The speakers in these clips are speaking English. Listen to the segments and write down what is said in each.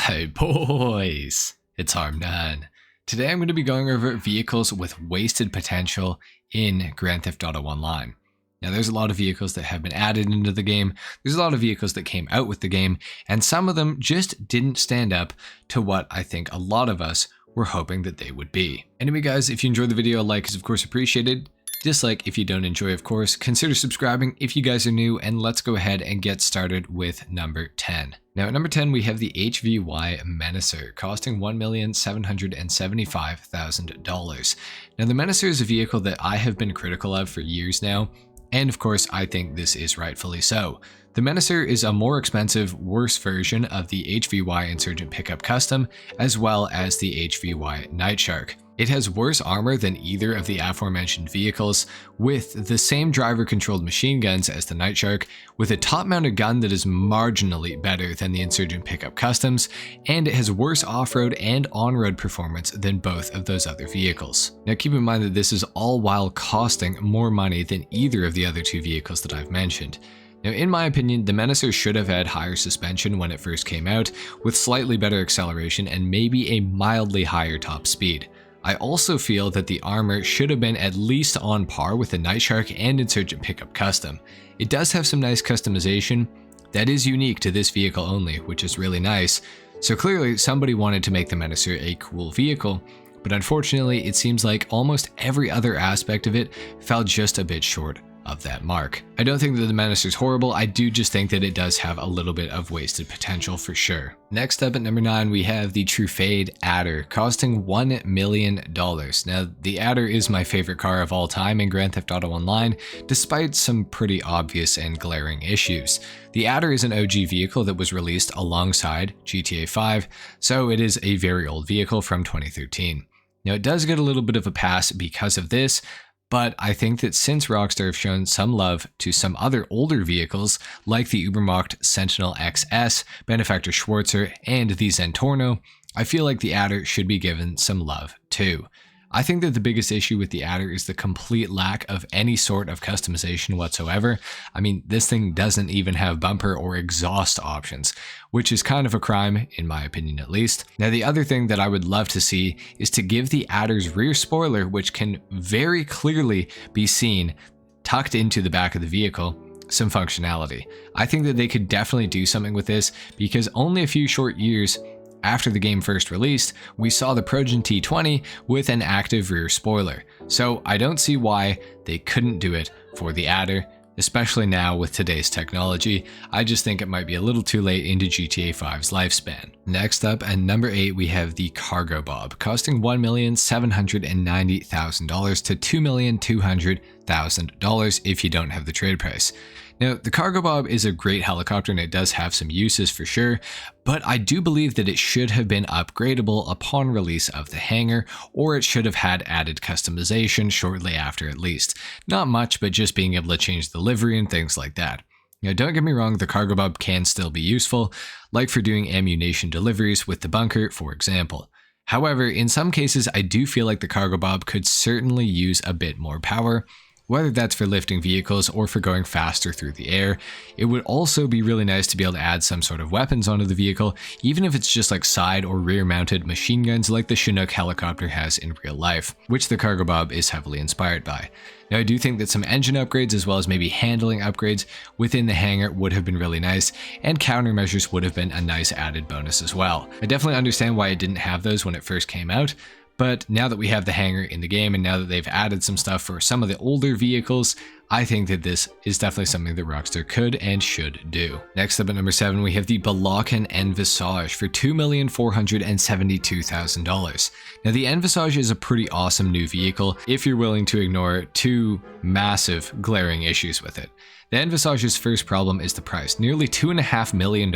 Hey boys, it's HarmNone. Today I'm going to be going over vehicles with wasted potential in Grand Theft Auto Online. Now there's a lot of vehicles that have been added into the game, there's a lot of vehicles that came out with the game, and some of them just didn't stand up to what I think a lot of us were hoping that they would be. Anyway guys, if you enjoyed the video, a like is of course appreciated. Dislike if you don't enjoy, of course. Consider subscribing if you guys are new, and let's go ahead and get started with number 10. Now at number 10 we have the HVY Menacer, costing $1,775,000. Now the Menacer is a vehicle that I have been critical of for years now, and of course I think this is rightfully so. The Menacer is a more expensive, worse version of the HVY Insurgent Pickup Custom, as well as the HVY Nightshark. It has worse armor than either of the aforementioned vehicles, with the same driver-controlled machine guns as the Nightshark, with a top-mounted gun that is marginally better than the Insurgent Pickup Customs, and it has worse off-road and on-road performance than both of those other vehicles. Now keep in mind that this is all while costing more money than either of the other two vehicles that I've mentioned. Now, in my opinion, the Menacer should have had higher suspension when it first came out, with slightly better acceleration and maybe a mildly higher top speed. I also feel that the armor should have been at least on par with the Nightshark and Insurgent Pickup Custom. It does have some nice customization that is unique to this vehicle only, which is really nice. So clearly somebody wanted to make the Menacer a cool vehicle, but unfortunately it seems like almost every other aspect of it fell just a bit short of that mark. I don't think that the Menacer is horrible, I do just think that it does have a little bit of wasted potential for sure. Next up at number 9 we have the Truffade Adder, costing $1 million. Now the Adder is my favorite car of all time in Grand Theft Auto Online, despite some pretty obvious and glaring issues. The Adder is an OG vehicle that was released alongside GTA 5, so it is a very old vehicle from 2013. Now it does get a little bit of a pass because of this, but I think that since Rockstar have shown some love to some other older vehicles like the Ubermacht Sentinel XS, Benefactor Schwarzer, and the Zentorno, I feel like the Adder should be given some love too. I think that the biggest issue with the Adder is the complete lack of any sort of customization whatsoever. I mean, this thing doesn't even have bumper or exhaust options, which is kind of a crime, in my opinion at least. Now, the other thing that I would love to see is to give the Adder's rear spoiler, which can very clearly be seen tucked into the back of the vehicle, some functionality. I think that they could definitely do something with this, because only a few short years after the game first released, we saw the Progen T20 with an active rear spoiler, so I don't see why they couldn't do it for the Adder, especially now with today's technology. I just think it might be a little too late into GTA 5's lifespan. Next up, at number 8, we have the Cargo Bob, costing $1,790,000 to $2,200,000 if you don't have the trade price. Now, the Cargo Bob is a great helicopter and it does have some uses for sure, but I do believe that it should have been upgradable upon release of the hangar, or it should have had added customization shortly after at least. Not much, but just being able to change the livery and things like that. Now, don't get me wrong, the Cargo Bob can still be useful, like for doing ammunition deliveries with the bunker, for example. However, in some cases, I do feel like the Cargo Bob could certainly use a bit more power, whether that's for lifting vehicles or for going faster through the air. It would also be really nice to be able to add some sort of weapons onto the vehicle, even if it's just like side or rear mounted machine guns like the Chinook helicopter has in real life, which the Cargo Bob is heavily inspired by. Now I do think that some engine upgrades as well as maybe handling upgrades within the hangar would have been really nice, and countermeasures would have been a nice added bonus as well. I definitely understand why it didn't have those when it first came out, but now that we have the hangar in the game and now that they've added some stuff for some of the older vehicles, I think that this is definitely something that Rockstar could and should do. Next up at number 7, we have the Balkan Envisage for $2,472,000. Now the Envisage is a pretty awesome new vehicle if you're willing to ignore two massive glaring issues with it. The Envisage's first problem is the price, nearly $2.5 million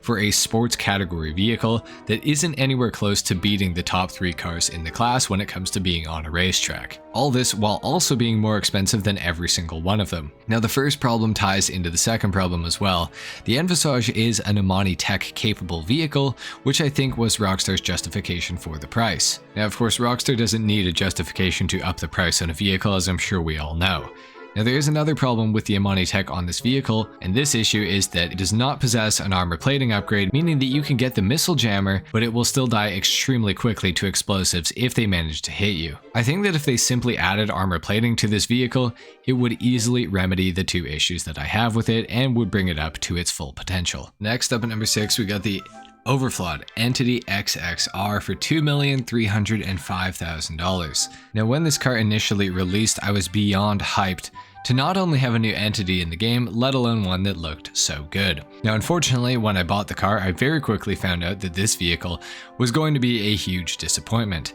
for a sports category vehicle that isn't anywhere close to beating the top 3 cars in the class when it comes to being on a racetrack. All this while also being more expensive than every single one of them. Now the first problem ties into the second problem as well. The Envisage is an Amani Tech capable vehicle, which I think was Rockstar's justification for the price. Now of course Rockstar doesn't need a justification to up the price on a vehicle, as I'm sure we all know. Now there is another problem with the Amani tech on this vehicle, and this issue is that it does not possess an armor plating upgrade, meaning that you can get the missile jammer, but it will still die extremely quickly to explosives if they manage to hit you. I think that if they simply added armor plating to this vehicle, it would easily remedy the two issues that I have with it and would bring it up to its full potential. Next up at number 6, we got the overflawed Entity XXR for $2,305,000. Now when this car initially released, I was beyond hyped to not only have a new entity in the game, let alone one that looked so good. Now unfortunately, when I bought the car, I very quickly found out that this vehicle was going to be a huge disappointment.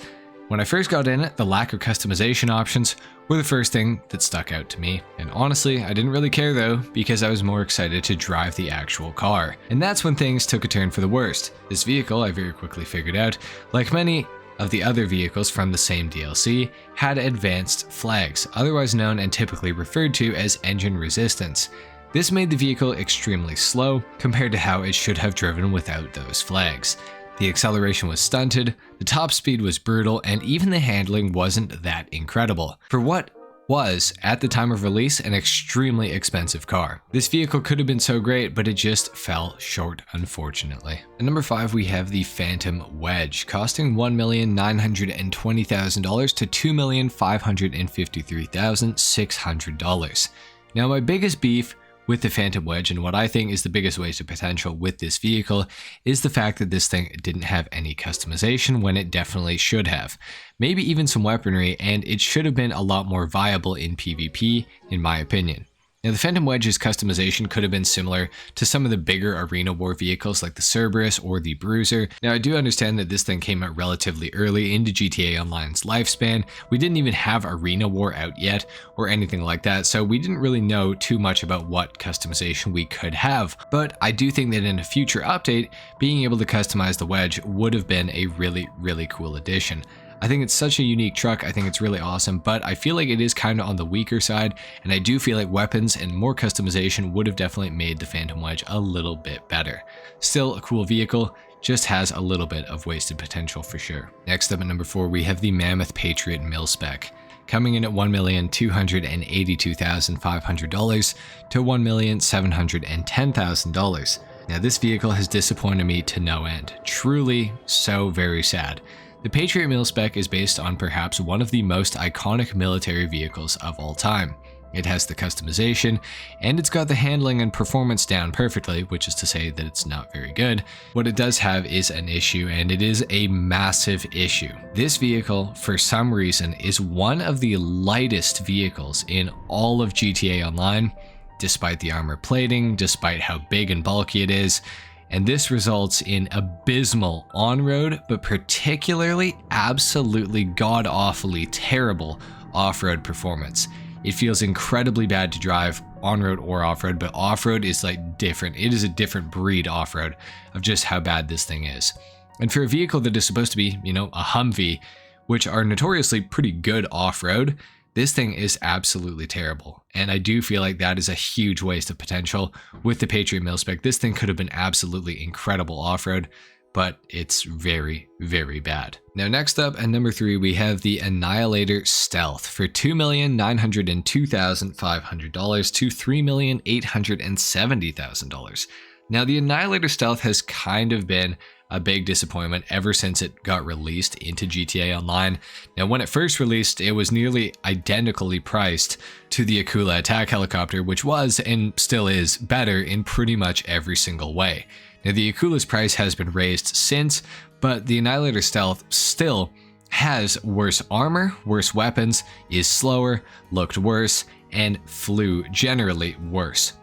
When I first got in it, the lack of customization options were the first thing that stuck out to me. And honestly, I didn't really care though, because I was more excited to drive the actual car. And that's when things took a turn for the worst. This vehicle, I very quickly figured out, like many of the other vehicles from the same DLC, had advanced flags, otherwise known and typically referred to as engine resistance. This made the vehicle extremely slow compared to how it should have driven without those flags. The acceleration was stunted, the top speed was brutal, and even the handling wasn't that incredible for what was, at the time of release, an extremely expensive car. This vehicle could have been so great, but it just fell short, unfortunately. At number 5, we have the Phantom Wedge, costing $1,920,000 to $2,553,600. Now, my biggest beef with the Phantom Wedge, and what I think is the biggest waste of potential with this vehicle, is the fact that this thing didn't have any customization when it definitely should have. Maybe even some weaponry, and it should have been a lot more viable in PvP, in my opinion. Now the Phantom Wedge's customization could have been similar to some of the bigger arena war vehicles like the Cerberus or the Bruiser. Now I do understand that this thing came out relatively early into GTA Online's lifespan. We didn't even have arena war out yet or anything like that, so we didn't really know too much about what customization we could have. But I do think that in a future update, being able to customize the Wedge would have been a really cool addition. I think it's such a unique truck, I think it's really awesome, but I feel like it is kind of on the weaker side, and I do feel like weapons and more customization would have definitely made the Phantom Wedge a little bit better. Still a cool vehicle, just has a little bit of wasted potential for sure. Next up at number 4, we have the Mammoth Patriot Mil-Spec, coming in at $1,282,500 to $1,710,000. Now this vehicle has disappointed me to no end, truly so very sad. The Patriot Mil-Spec is based on perhaps one of the most iconic military vehicles of all time. It has the customization, and it's got the handling and performance down perfectly, which is to say that it's not very good. What it does have is an issue, and it is a massive issue. This vehicle, for some reason, is one of the lightest vehicles in all of GTA Online, despite the armor plating, despite how big and bulky it is. And this results in abysmal on-road, but particularly absolutely god-awfully terrible off-road performance. It feels incredibly bad to drive on-road or off-road, but off-road is like different. It is a different breed off-road of just how bad this thing is. And for a vehicle that is supposed to be, you know, a Humvee, which are notoriously pretty good off-road, this thing is absolutely terrible, and I do feel like that is a huge waste of potential with the Patriot Mil-Spec. This thing could have been absolutely incredible off-road, but it's very bad. Now next up at number 3, we have the Annihilator Stealth for $2,902,500 to $3,870,000. Now the Annihilator Stealth has kind of been a big disappointment ever since it got released into GTA Online. Now when it first released, it was nearly identically priced to the Akula attack helicopter, which was and still is better in pretty much every single way. Now the Akula's price has been raised since, but the Annihilator Stealth still has worse armor, worse weapons, is slower, looked worse, and flew generally worse.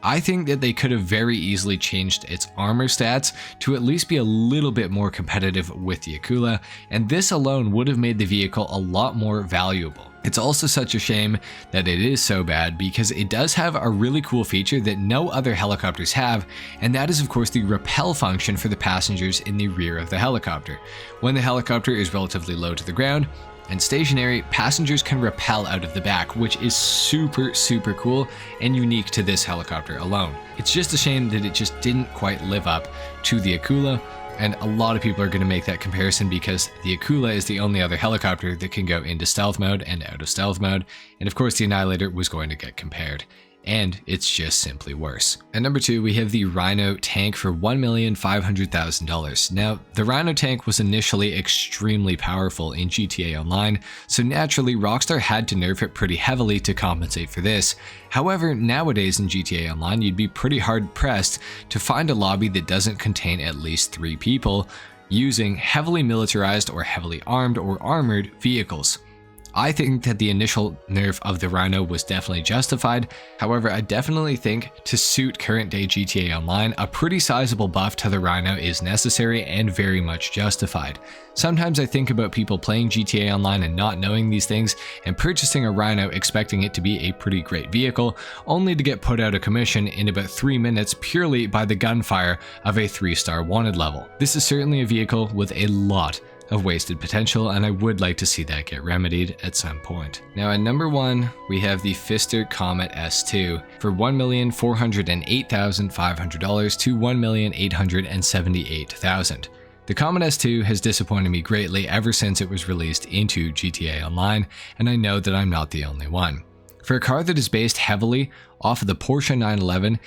I think that they could have very easily changed its armor stats to at least be a little bit more competitive with the Akula, and this alone would have made the vehicle a lot more valuable. It's also such a shame that it is so bad because it does have a really cool feature that no other helicopters have, and that is of course the rappel function for the passengers in the rear of the helicopter. When the helicopter is relatively low to the ground and stationary, passengers can rappel out of the back, which is super cool and unique to this helicopter alone. It's just a shame that it just didn't quite live up to the Akula, and a lot of people are going to make that comparison because the Akula is the only other helicopter that can go into stealth mode and out of stealth mode, and of course the Annihilator was going to get compared. And it's just simply worse. At number 2, we have the Rhino tank for $1,500,000. Now, the Rhino tank was initially extremely powerful in GTA Online, so naturally Rockstar had to nerf it pretty heavily to compensate for this. However, nowadays in GTA Online, you'd be pretty hard pressed to find a lobby that doesn't contain at least 3 people using heavily militarized or heavily armed or armored vehicles. I think that the initial nerf of the Rhino was definitely justified. However, I definitely think to suit current day GTA Online, a pretty sizable buff to the Rhino is necessary and very much justified. Sometimes I think about people playing GTA Online and not knowing these things and purchasing a Rhino expecting it to be a pretty great vehicle, only to get put out of commission in about 3 minutes purely by the gunfire of a 3-star wanted level. This is certainly a vehicle with a lot of wasted potential, and I would like to see that get remedied at some point. Now at number 1, we have the Pfister Comet S2 for $1,408,500 to $1,878,000. The Comet S2 has disappointed me greatly ever since it was released into GTA Online, and I know that I'm not the only one. For a car that is based heavily off of the Porsche 911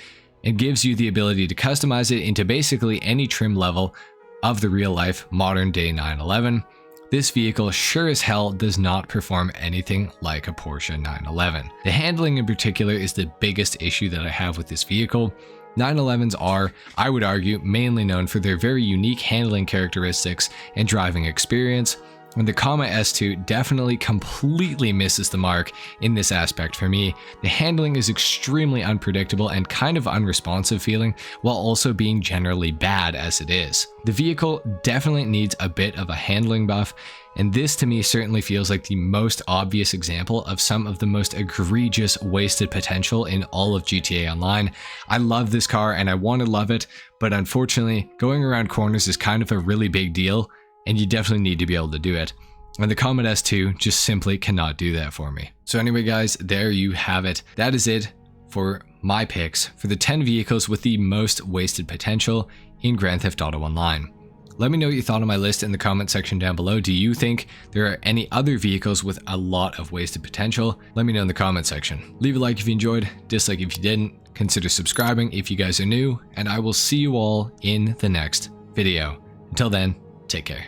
and gives you the ability to customize it into basically any trim level of the real-life modern-day 911, this vehicle sure as hell does not perform anything like a Porsche 911. The handling in particular is the biggest issue that I have with this vehicle. 911s are, I would argue, mainly known for their very unique handling characteristics and driving experience, and the Comet S2 definitely completely misses the mark in this aspect for me. The handling is extremely unpredictable and kind of unresponsive feeling, while also being generally bad as it is. The vehicle definitely needs a bit of a handling buff, and this to me certainly feels like the most obvious example of some of the most egregious wasted potential in all of GTA Online. I love this car and I want to love it, but unfortunately going around corners is kind of a really big deal, and you definitely need to be able to do it. And the Comet S2 just simply cannot do that for me. So anyway guys, there you have it. That is it for my picks for the 10 vehicles with the most wasted potential in Grand Theft Auto Online. Let me know what you thought of my list in the comment section down below. Do you think there are any other vehicles with a lot of wasted potential? Let me know in the comment section. Leave a like if you enjoyed, dislike if you didn't, consider subscribing if you guys are new, and I will see you all in the next video. Until then, take care.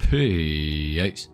Peace.